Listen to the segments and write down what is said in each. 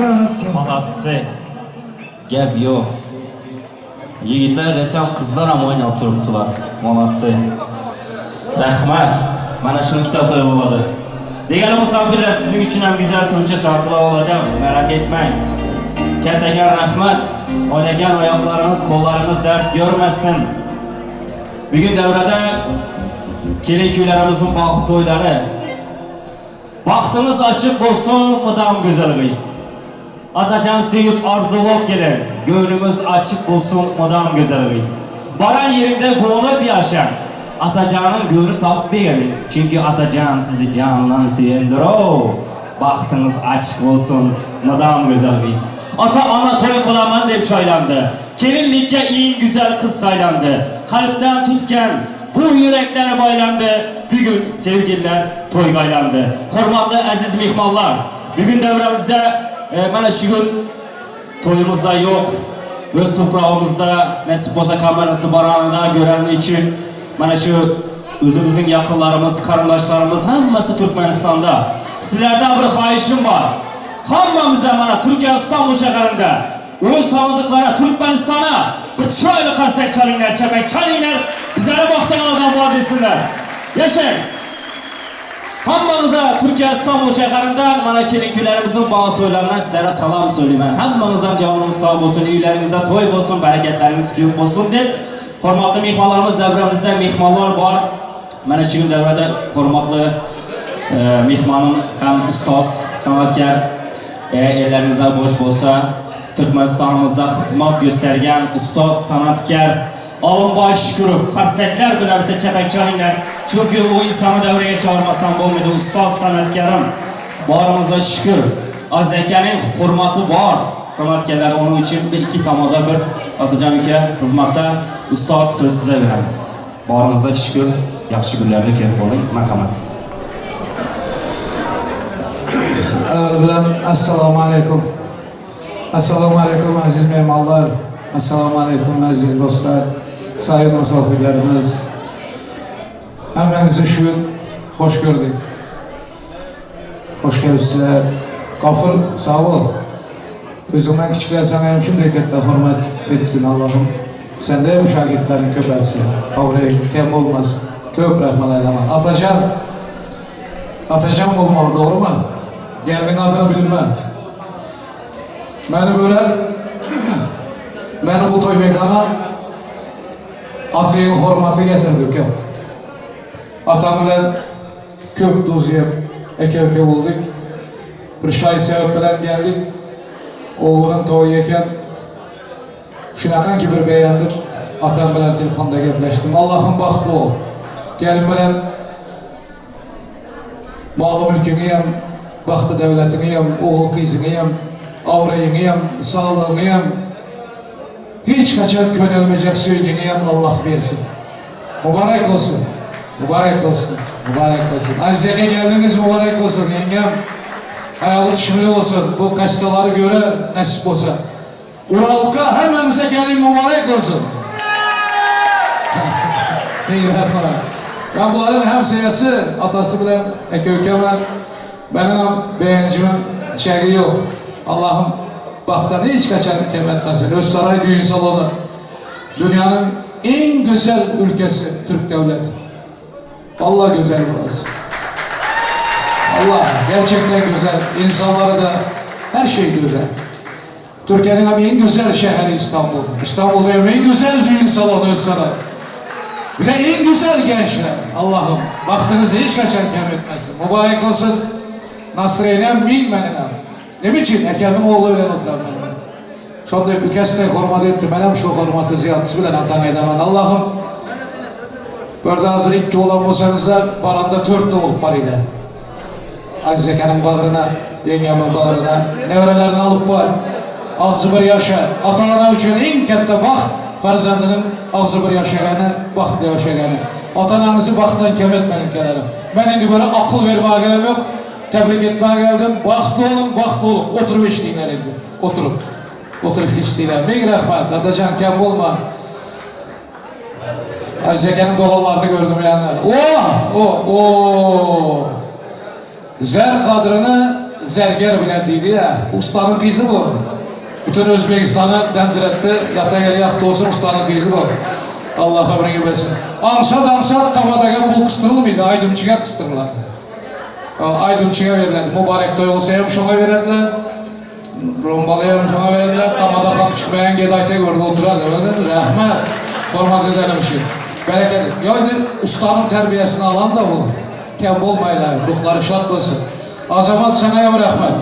Anası. Gel yok. Yiğitler desem kızlar ama oynayıp duruptular. Anası. Rahmet. Bana şunu kitap yolladı. Değerli misafirler, sizin için hem güzel Türkçe şarkılar olacak. Merak etmeyin. Ketegen rahmet. Oynayan ayaklarınız, kollarınız dert görmesin. Bugün devrede kelin köylerimizin bağ toyları. Baktınız açık olsun mıdam güzel kız. Atacan sevip arzulup gelin. Gönlümüz açık olsun mıdam güzel kız. Baran yerinde boğulup yaşar. Atacan'ın gönlü tap beğenin. Çünkü Atacan sizi canlan süyendir o. Baktınız açık olsun mıdam güzel kız. Ata ana toy kılaman deyip şaylandı. Gelinlikle en güzel kız saylandı. Kalpten tutken bu yürekler baylandı. Bugün sevgililer toygaylandı. Hormatlı aziz mihmallar, bugün devremizde bana şu gün toyumuzda yok. Öz toprağımızda nasip olsa kamerası baranında görenli için bana şu özümüzün yakınlarımız, karındaşlarımız hamması Türkmenistan'da. Sizlerden bir xahişim var. Hammamıza bana Türkiye İstanbul şehrinde öz tanıdıklara Türkmenistan'a bir çaylı karsak çalınlar, çepek çalınlar. Bizlere baktan adam var desinler. Yaşayın. Hammanıza Türkiye İstanbul şehrinden bana kelinkülerimizin bağ toylarından sizlere salam söyleyeyim. Hammanızdan canınız sağ olsun, evlerinizde toy olsun, bereketleriniz büyük olsun deyip hormatlı mihmanlarımız devremizde mihmanlar var. Bana şu gün devrede hormatlı mihmanım hem ustaz, sanatkar, ellerinizde boş olsa Türkmenistan'ımızda hizmet göstergen ustaz, sanatkar Alınbay Şükürov, karsekler bile bite çepek çalınlar. Çünkü o insanı devreye çağırmasam olmadı. Ustaz sanatkarım, bağrımıza şükür. Azeke'nin hürmatı var. Sanatkarlar onun için bir iki tamada bir atacağım ki hizmette ustaz söz size veririz. Bağrımıza şükür, yaxşı günlerde kelip olun. Merhamet. Assalamu alaikum. Assalamu alaikum aziz mehmanlar. Assalamu alaikum aziz dostlar. Sayın misafirlerimiz. Hemenizi şu gün hoş gördük. Hoş gelipsizler. Gafur sağ ol. Özümden küçükler sana hem şimdi harekette hürmet etsin Allah'ım. Sen de bu şagirtlerin köpelsin. Avrayı kem olmaz. Köp rahmet eyleman. Atacan olmalı, doğru mu? Geldiğin adını bilmem. Beni bu toy mekana atayın hürmatı getirdik ya. Atam bilen köp tuz yiyip eke bulduk. Bir şay sebep bilen geldik. Oğlunun toyu eken şunakan ki bir beğendim. Atam bilen telefonda gepleştim. Allah'ım baktı ol. Gelin bilen malı mülkünü yem, baktı devletini yem, oğul kızını yem, avrayını yem, sağlığını yem. Hiç kaçak könelmeyecek söylediğini yem Allah versin. Mübarek olsun. Mübarek olsun. Mübarek olsun. Azize'ye geldiniz mübarek olsun yengem. Ayağı düşmeli olsun. Bu kaçtaları göre nasip olsa. Uralka hemenize gelin mübarek olsun. Ben bunların hem seyası atası bilen Ekökemen benim beğencimin çeğri yok. Allah'ım baktan hiç kaçan kemetmesin. Özsaray Düğün Salonu dünyanın en güzel ülkesi Türk Devleti. Vallahi güzel burası. Allah gerçekten güzel. İnsanları da her şey güzel. Türkiye'nin en güzel şehri İstanbul. İstanbul'da en güzel düğün salonu Özsaray. Bir de en güzel gençler. Allah'ım baktığınızda hiç kaçan kemetmesin. Mübarek olsun Nasreyn'em bilmeninem. Ne biçim? Ekem'in oğlu öyle oturan benim. Şunda ükeste hürmet ettim. Benim şu hürmatı ziyaretçi bilen atan edemen. Allah'ım burada hazır iki olan olsanızlar baranda 4 doğulup var ile. Azizeke'nin bağrına, yengemin bağrına, nevrelerini alıp var. Ağzı bir yaşa. Ata-ana üçün en katta baxt farzandının ağzı bir yaşayanı, baxtlı yaşayanı. Ata-ananızı baxtdan kem etmeyin gelelim. Ben indi böyle akıl vermeye gelem yok. Tebrik etmeye geldim. Baxtlı olun. Oturup işleyinler indi. Oturup işleyinler. Meyir rahmet. Atacan kem olma. Azizeke'nin dolarlarını gördüm yani. Zer kadrını Zerger bilen deydi ya, ustanın kızı bu. Bütün Özbekistan'ı dendiretti, yata yere yaktı olsun ustanın kızı bu. Allah ömrünü versin. Ansat tamadaga pul kıstırılmıydı, aydımçıya kıstırırlardı. Aydımçıya verirlerdi, mübarek toy olsa hem şuna verirler, rombalıya hem şuna verirler, tamada kalk çıkmayan gedayta gördü oturardı, öyle rahmet, format edelim şey. Bereket, yani ustanın terbiyesini alan da bu. Kem olmayla, ruhları şart olsun. Azamat sana ya rahmet.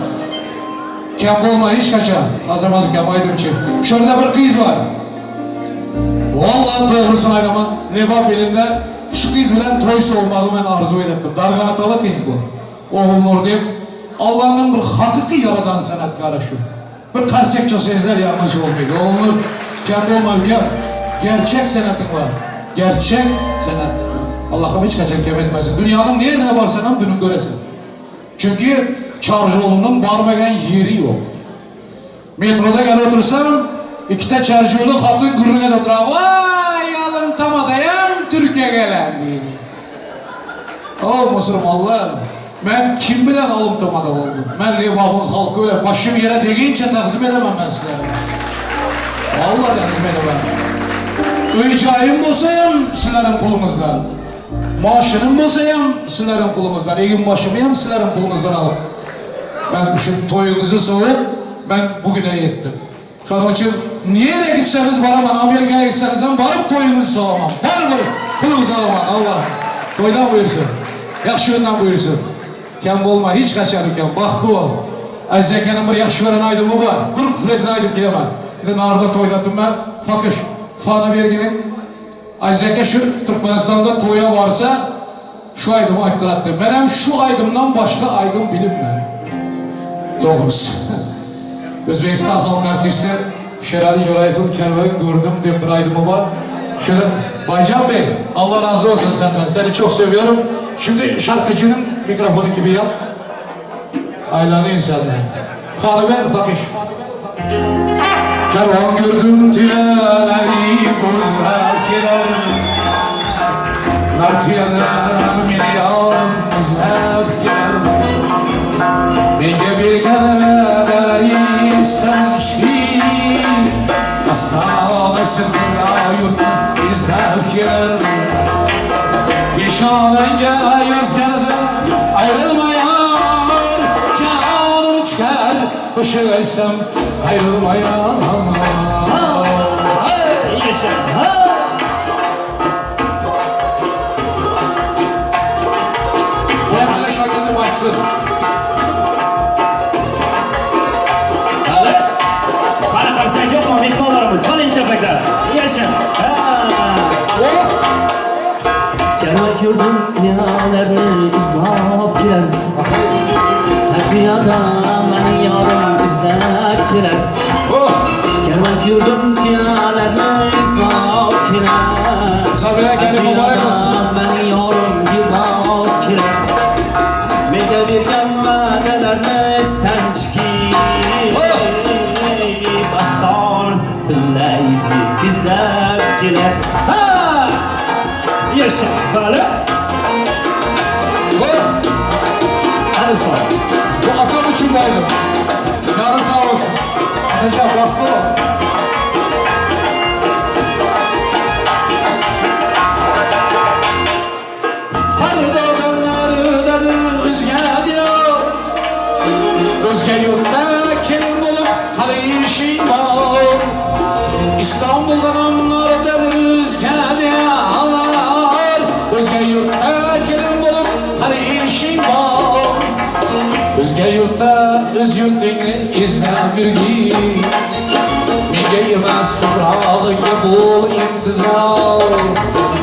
Kem olma hiç kaçan. Azamat kem aydımçı. Şurada bir kız var. Vallahi doğrusu aynaman. Nebap elinde şu kız bilen toysu olmağı ben arzu ettim. Darganatalı kız bu. Oğul deyip Allah'ın bir hakiki yaradan sanatkarı şu. Bir karsekçe sözler yanlış olmuyor. Oğul kem olma ya. Gerçek sanatın var. Gerçek sanat. Allah'ım hiç kaçan kem etmesin. Dünyanın nerede varsan hem günün göresin. Çünkü Çarjolu'nun barmayan yeri yok. Metroda gel otursam, ikide Çarjolu hatun gürrüne de oturan, vay alım tamadayım Türkiye gelen diye. O Müslümanlar, ben kim bilen alım tamada oldum. Ben Levap'ın halkı öyle başım yere değince takzim edemem ben sizlere. Vallahi takzim edemem. Üycayım bozayım sizlerin kulunuzdan. Maaşının bozayım sizlerin kulunuzdan. Egin başımıyım sizlerin kulunuzdan alıp. Ben şu toyunuzu soğuk, ben bugüne yettim. Onun için niye gitseniz varamam, Amerika'ya gitseniz varıp toyunuzu soğamam. Varıp kulunuzu alamam Allah. Toydan buyursun, yakşı yönden buyursun. Kem olma, hiç kaçarım kem, baktı ol. Azzeke'nin bir yakşı veren aydımı var, 40 fredin aydım gidemem. Bir de narda toylattım ben, fakış. Fanı verginin, Azzeke şu Türkmenistan'da toya varsa, şu aydımı ayttırattım. Ben hem şu aydımdan başka aydım bilinmem. Doğrusu. Özbekistan halk artisti Şerali Jorayev'in kervanı gördüm diye bir aydımı var. Şöyle Baycan Bey, Allah razı olsun senden. Seni çok seviyorum. Şimdi şarkıcının mikrofonu gibi yap. Aylanayım senden. Fanı ver, fakir. Kervan gördüm tiyaleri bozlar gider. Nartiyada milyarım izlep gider. Benge bir geleleri istenişli. Hastane sırtında yurtlu izlep gider. Peşanenge gözlerden ayrılmayar. Canım çıkar kışı versem ayrılmayar. Yaşa. Bu hemen şarkını baksın. Para taksak yok mu? Mikrolarımı çalın çapaklar. Yaşa. Kervan gördüm diyalarını izlap girer. Her dünyada benim yarım izlep girer. Kervan gördüm diyalarını izlap girer. Sabire gelin mübarek olsun. Benim yarım yılap girer. Mega bir canla nelerine isten çıkir. Bastağını sıktığında izleyip izlep girer. Yaşa böyle. Hadi sağ ol. Bu atam için baydım. Canı sağ olsun. Atacağım baktı o. Özge yurtta kelin bulup kalışın var. İstanbul'dan onlar dedir özge diyar. Özge yurtta kelin bulup kalışın var. Özge yurtta öz yurtini izle bir gün. Mege yemez toprağı bul intizar.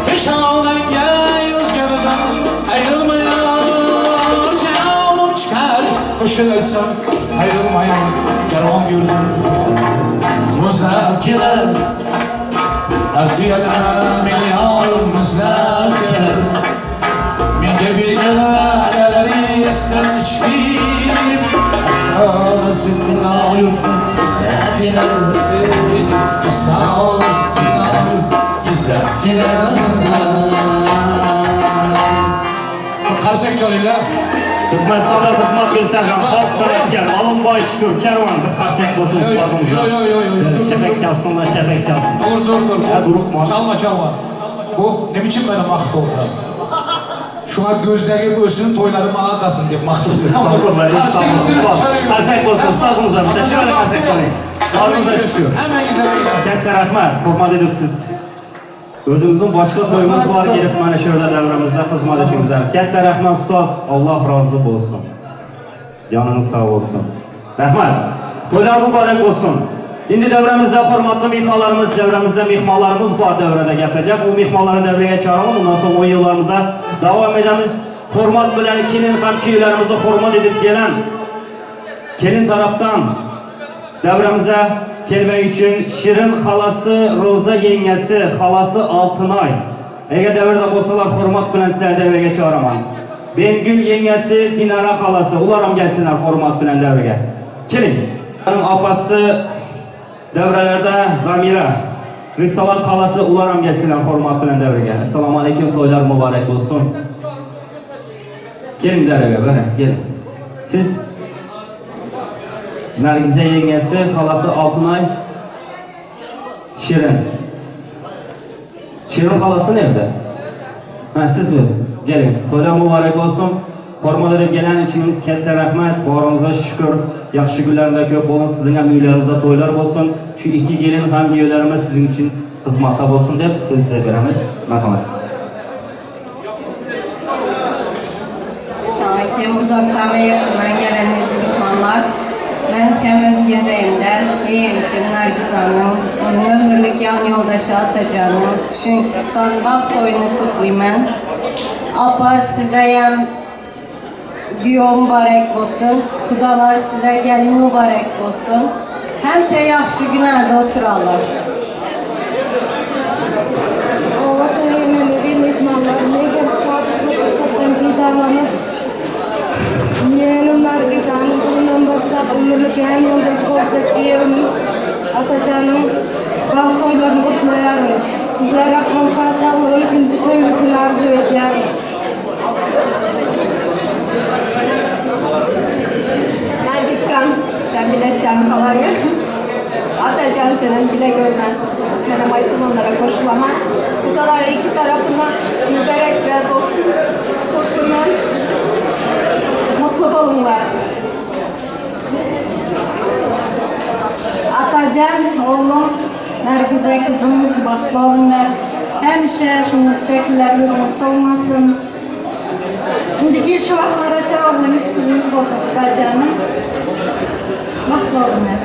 Peşanen gel özgeden ayrılmayar. Canım çıkar koşursam ayrılmayan kervan gördüm müzakereler. Artıyada milyar müzakereler. Menge bir geleleri isten içkim. Aslanı zıttına yurtun müzakereler. Aslanı zıttına yurtun müzakereler. Karsek çalıyla. Türkmenistan'da hizmet göstergen halk sanatgar, alın baş şükür, kervandır, karsak basın ustadımızda. Çepek çalsınlar, çepek çalsın. Dur. Durup mu? Çalma. Bu ne biçim benim mahtı oldu? Şuna gözleri göğsünün toyları bana kalsın diye mahtı oldu. Karsak basın ustadımızda. Bir de şöyle karsak çalayım. Ağrınıza düşüyor. Hemen güzel. Kent rahmet, hurmat edip siz. Özümüzün başka toyumuz var, gelip bana şöyle devramızda hizmet ettiğinizler. Kent rahmet ustaz, Allah razı olsun. Canınız sağ olsun. Rahmet, toylar mübarek olsun. İndi devremizde hurmatlı mihmalarımız, devremizde mihmalarımız var devrede yapacak. O mihmaları devreye çağıralım. Ondan sonra 10 yıllarımıza devam edemiz. Hurmat bilen kelin hem köylerimizi hurmat edip gelen kelin taraftan devremize kelime için Şirin halası, Roza yengesi, halası Altınay. Eğer devrede olsalar hurmat bilen sizler devreye çağıramam. Bengül yengesi, Dinara halası. Ularım gelsinler hurmat bilen devreye. Kelin. Benim apası devrelerde Zamira. Risalat halası ularım gelsinler hurmat bilen devreye. Esselamu aleyküm, toylar mübarek olsun. Gelin devreye böyle, gelin. Siz Nergize yengesi, halası Altınay, Şirin. Şirin halası nerede? Ha, siz mi? Gelin. Toylar mübarek olsun. Hurmat edip gelen içimiz katta rahmet. Bağrınıza şükür. Yaxşı günlerde köp olun. Sizin hem üylerinizde toylar olsun. Şu iki gelin hem üyelerimiz sizin için hizmette olsun deyip söz size veremiz. Merhamet. Sanki uzaktan ve yakından gelen mihmanlar. Ben hem öz gezeyimden yeğencim Nergizan'ın, onun ömürlük yan yoldaşı Atacan'ın, çünkü tutan vaxt oyunu kutlayman. Apa size hem düğün mübarek olsun, kudalar size gelin mübarek olsun. Hem şey yaxşı günlerde oturalım. Ova toyunun mihmanlar, megem şartlık fırsattan faydalanıp yeğenim Nergizan'ın bundan başlap ömürlük yan yoldaş olacak yeğenim Atacan'ın vaxt toylarını kutlayarım. Sizlere kanka sağlığını gündüz söylesin arzu ediyorum. Nergiskan, sen bilirsen falan ya. Atacan senin bile görmen. Benim aytım onlara koşulaman. Kudalar iki tarafından mübarekler olsun. Kurtulman. Mutlu olunlar. Atacan, oğlum, Nergize kızım, bahtlı olunlar. Hemşe şunluktakiler gözümüz olmasın. Şimdiki şu vaxtlara çağırmamız kızımız olsun Atacan'ın. Bahtlı olunlar.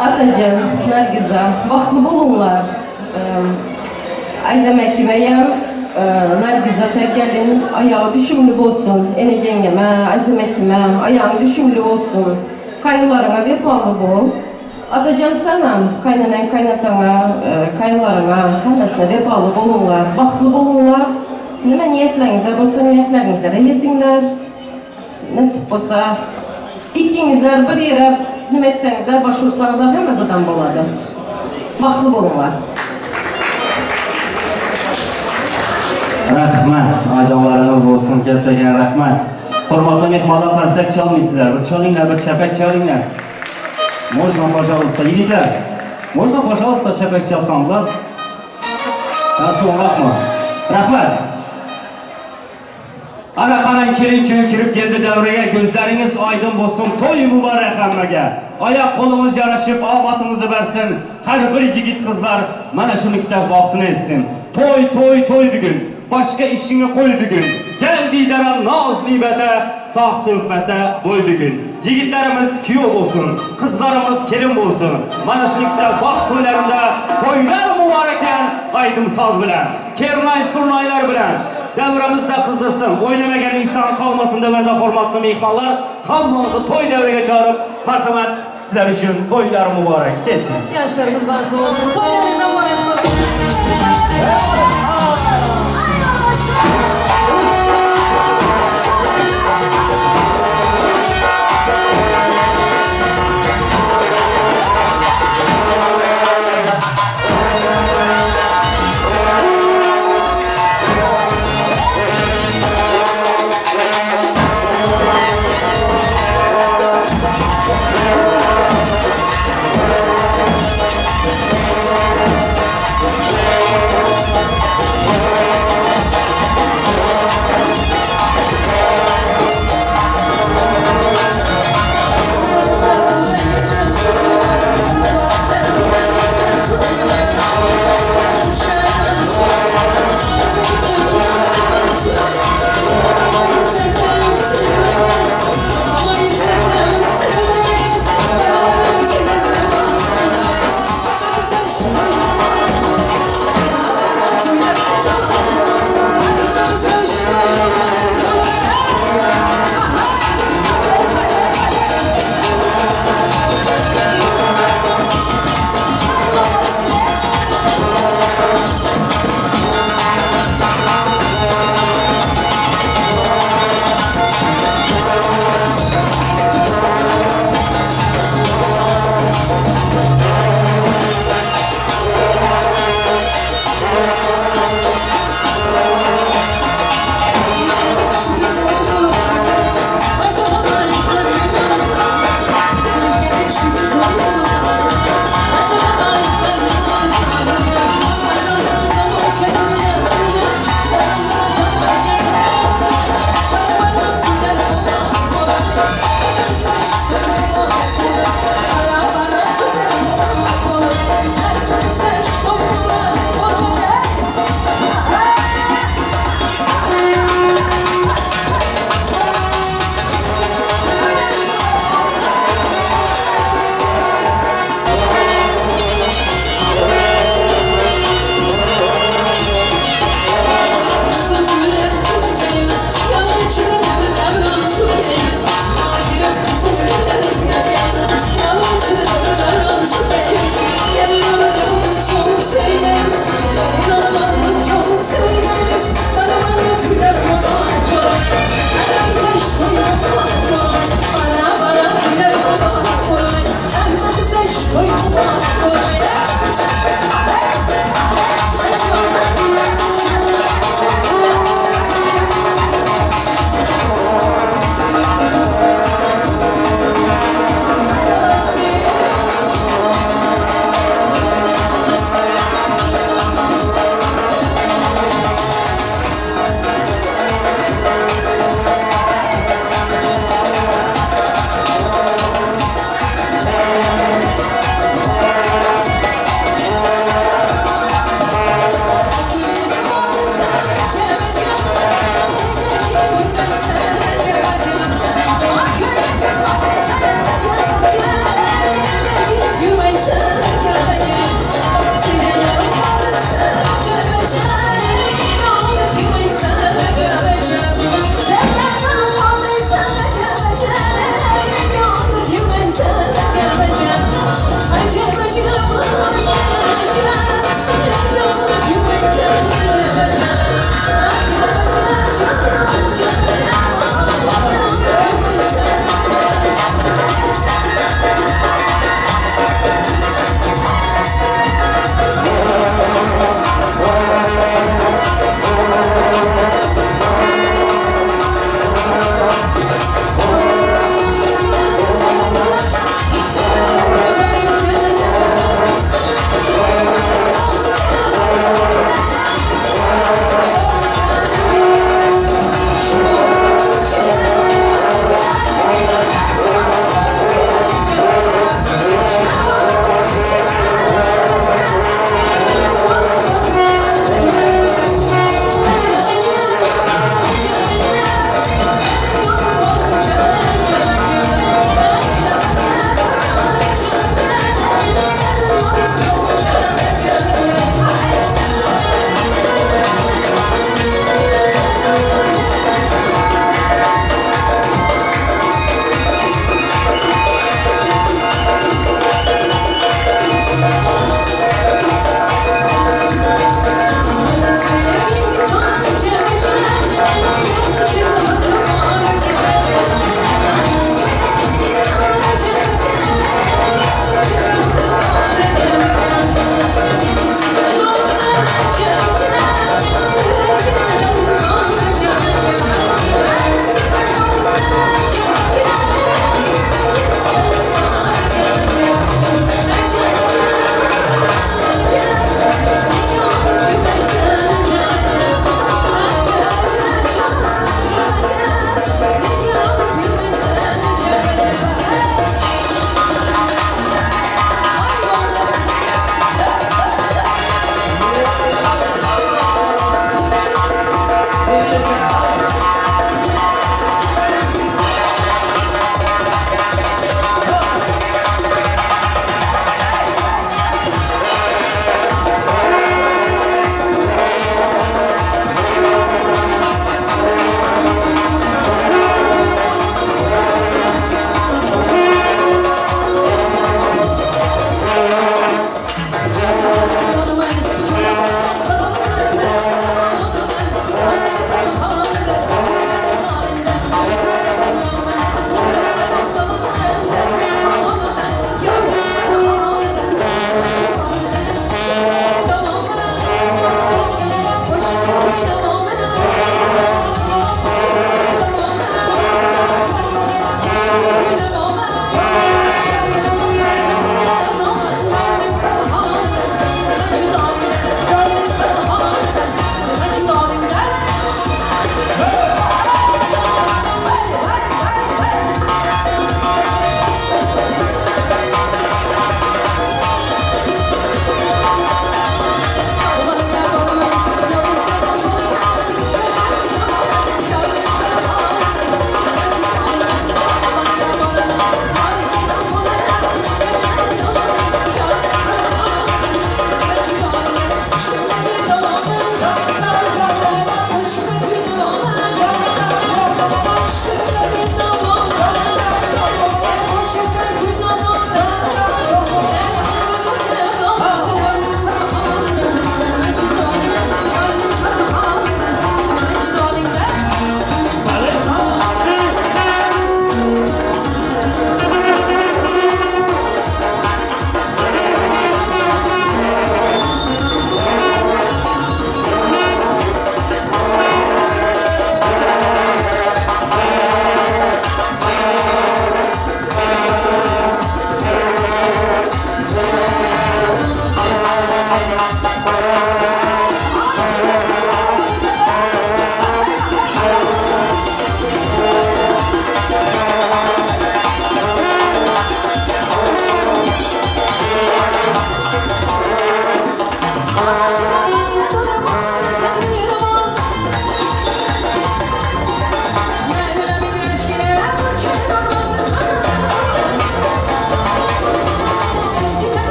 Atacan, Nergiza, baxtlı bulunlar. Ayzaməkiməyəm, Nergiza tek gelin, ayağı düşümlü olsun. Enecengeme, Ayzaməkimə, ayağın düşümlü olsun. Kayınlarına vefalı bol. Atacan sana, kaynanan kaynatana, kayınlarına, hemesine vefalı bulunlar, baxtlı bulunlar. Nime niyetlerinizler olsa niyetlerinizlere yetinler. Nasip olsa, ikkinizler bir yere nime etsenizler, başvursanızlar hemez adam boladı. Baxtlı bulunlar. Rahmet, acalarınız olsun, kattagan rahmet. Hurmatli mehmonlar, qarsak çalmaysizlar. Bir çalinglar, bir chapek çalinglar. Можно, пожалуйста, yigitlar. Можно, пожалуйста, chapek çalsanızlar. Rahmat. Rahmet. Ana qaran kelin köy kirib keldi davraya, gözleriniz aydın olsun, toy mübarek hammaga. Ayak kolumuz yaraşıp abatımızı versin. Her bir yigit kızlar mana şunu kitap vaxtını etsin. Toy bugün. Başka işini koy bugün. Gel didara naz nibete, sağ söhbete doy bugün. Yigitlerimiz kiyov olsun, kızlarımız kelin olsun. Mana şunu kitap vaxt toylarında toylar mübareken aydın saz bilen, kernay surnaylar bilen. Devramızda kızdırsın, oynamayan insan kalmasın devrede hurmatlı mihmanlar. Kalmamızı toy devreye çağırıp merhamet sizler için toylar mübarek. Gitti. Yaşlarımız barklı olsun. Toylarınıza mübarek olsun.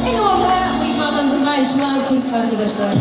En orada bıyıkmadan durmayın şu an Türk arkadaşlar.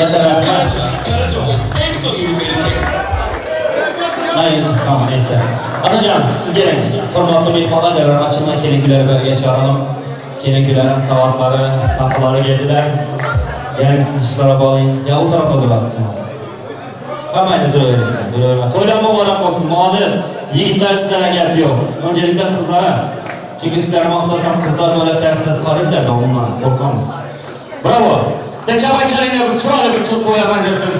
Yeter Ahmet. Hayır, tamam neyse. Atacan, siz gelin. Hürmetli mehmanlar devran açılma kelinkileri bölgeye çağıralım. Kelinkilerin savatları, tatlıları geldiler. Gelin siz şu tarafa alayın. Ya o tarafa durasın. Hemen dur öyle. Toylama olarak olsun. Muadı, yiğitler sizlere geldi yok. Öncelikle kızlara. Çünkü sizler mahlasam kızlar böyle tertez sarıplar da onunla korkamız. Bravo. De çabay çarıyla bu çuvalı bir tutboya benzesin.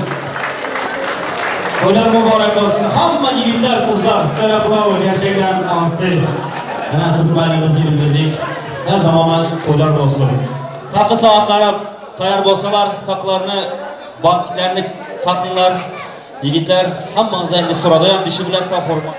Toylar mübarek olsun. Hamma yiğitler kızlar. Sizlere bravo. Gerçekten ansı. Hemen tutmayınızı bildirdik. Her zaman toylar olsun. Takı saatlara tayar bolsalar, takılarını, bantiklerini takınlar. Yiğitler hammanıza indi soradayan dişi bile saf olma.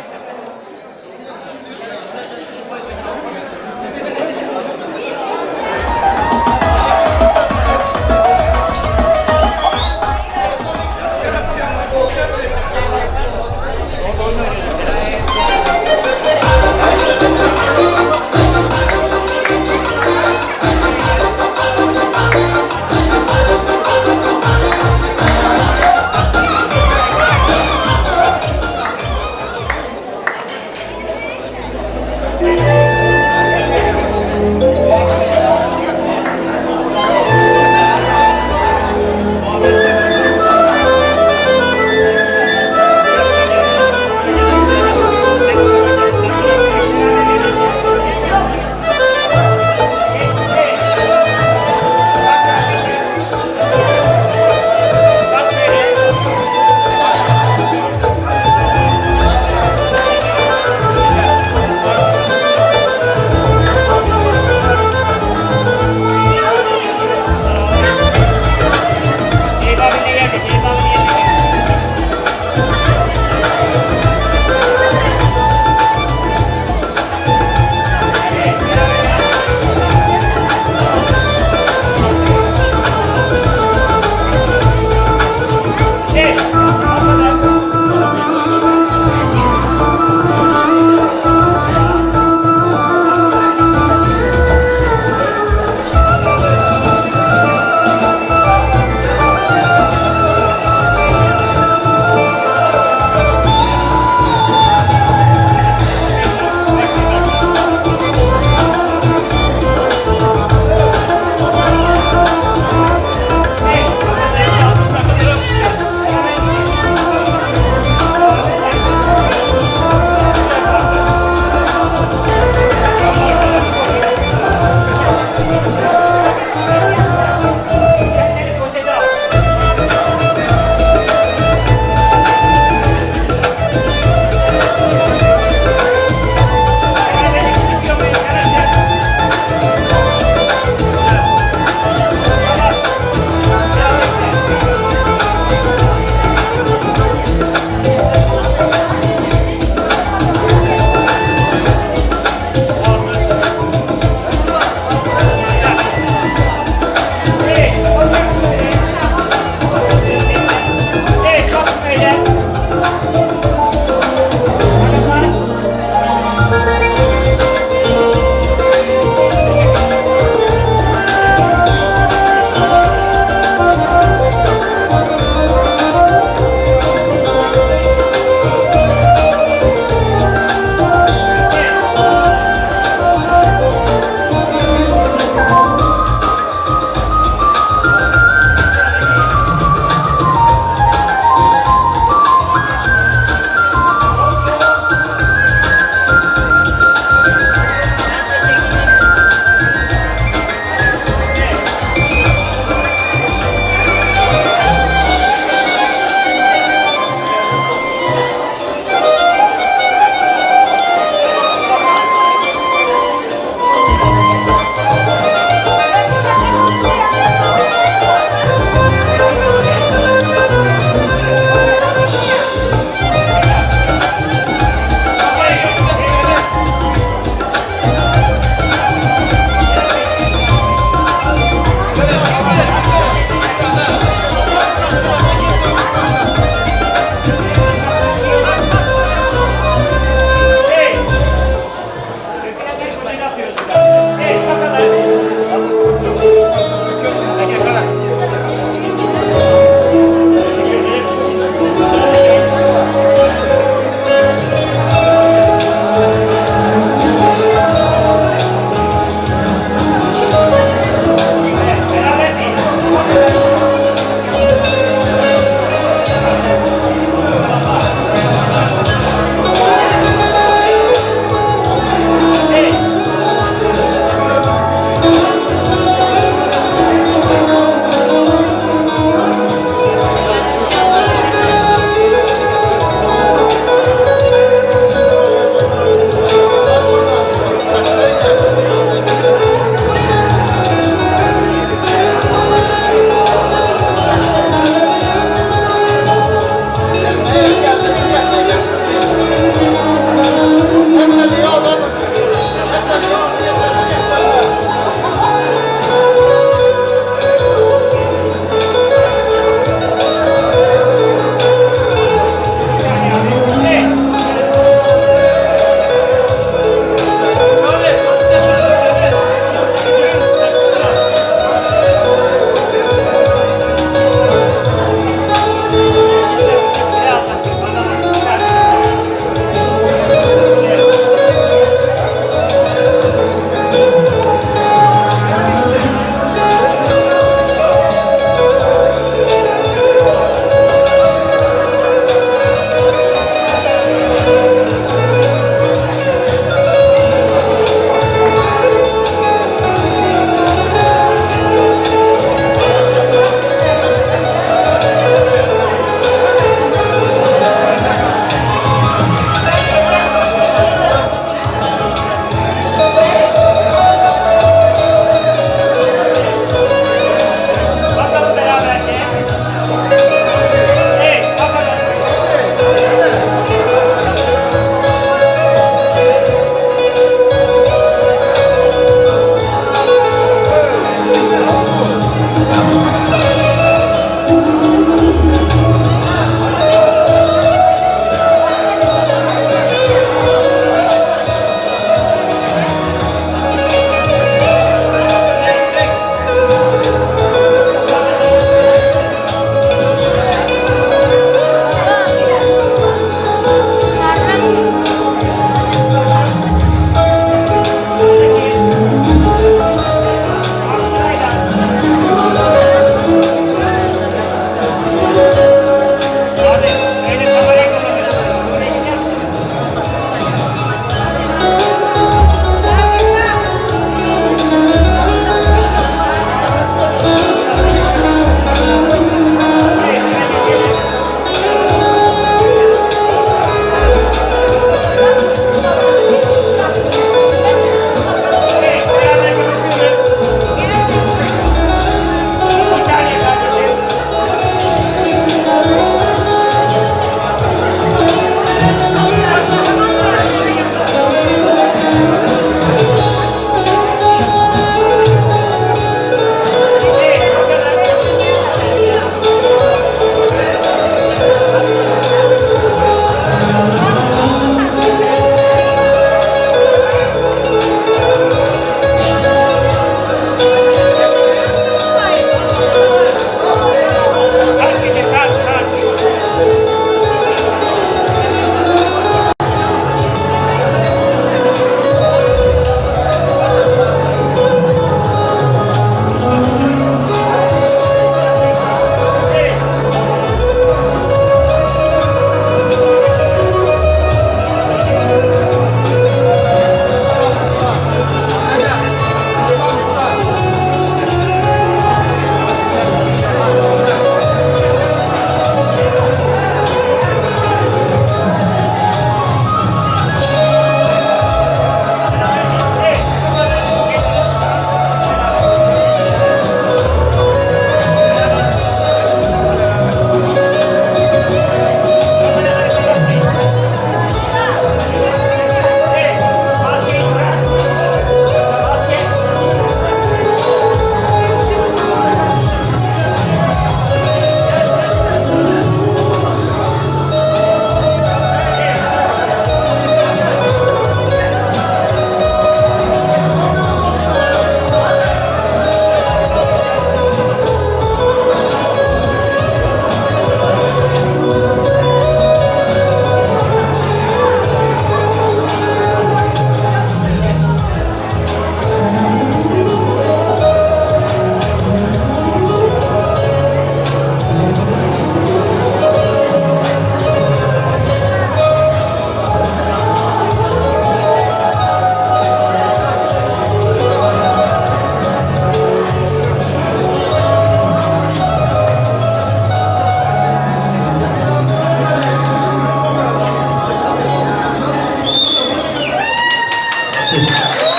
Monası.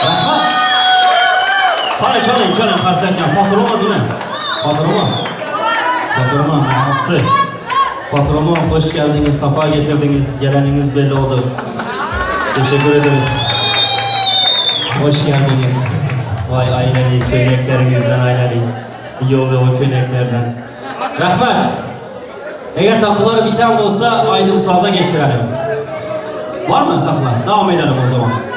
Rahmat. Hadi çalın Karsekcan. Patroma değil mi? Patroma monası. Patroma hoş geldiniz, safa getirdiniz. Geleniniz belli oldu. Teşekkür ederiz. Hoş geldiniz. Vay aileli, köylüklerinizden aileli. Yolu köylüklerden. Rahmet. Eğer takıları biten olsa Aydın Saz'a geçirelim. Var mı takılar? Devam edelim o zaman.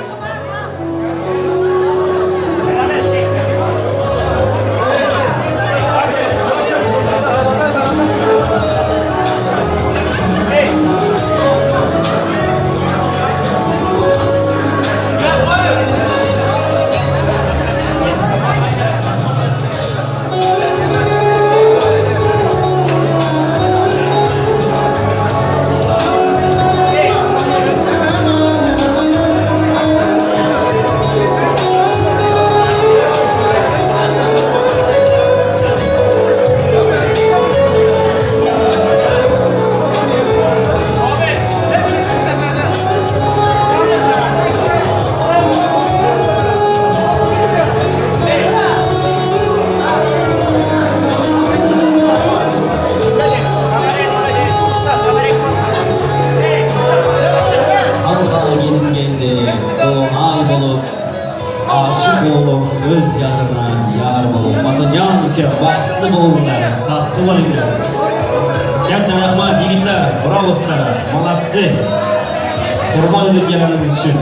Aşık oğlum öz yarına yar oğlum. Atacan ki baktı oğulları, tahtı var idi. Gerçekten rahmat yiğitler, bravo sizlere, malası. Kurban edip geleniz için.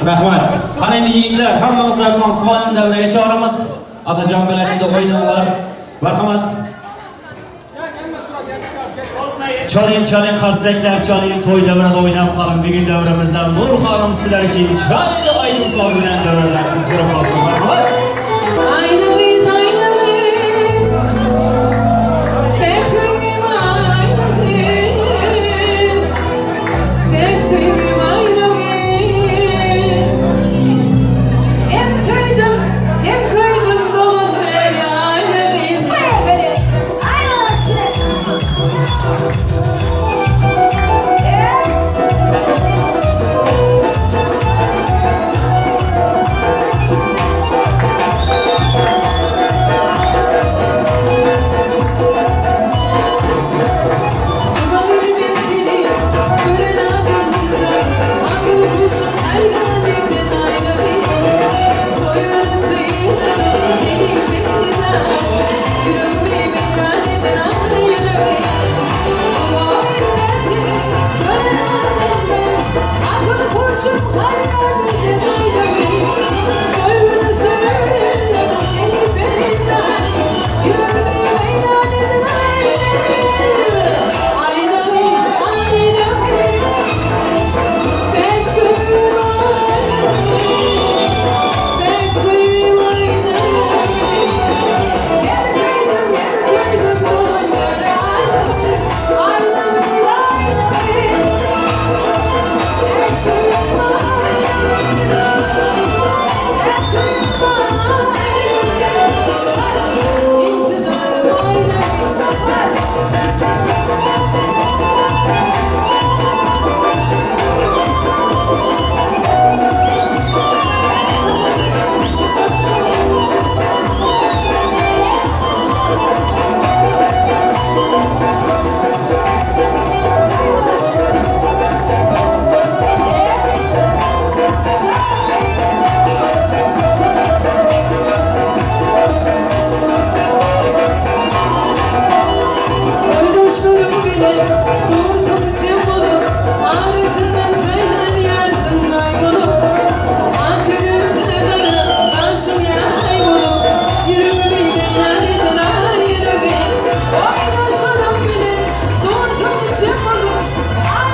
Rahmat. Hani yiğitler, hammanızlar Tansivan'ın devreye çağıramız. Atacan belerinde oynuyorlar. Merhamet. Çalın karsekler, çalın toy devrede oynayıp kalın. Bir gün devremizden Nur Hanım sizler için çayda Aydın Sağ bilen devreler. Kızlarım olsun.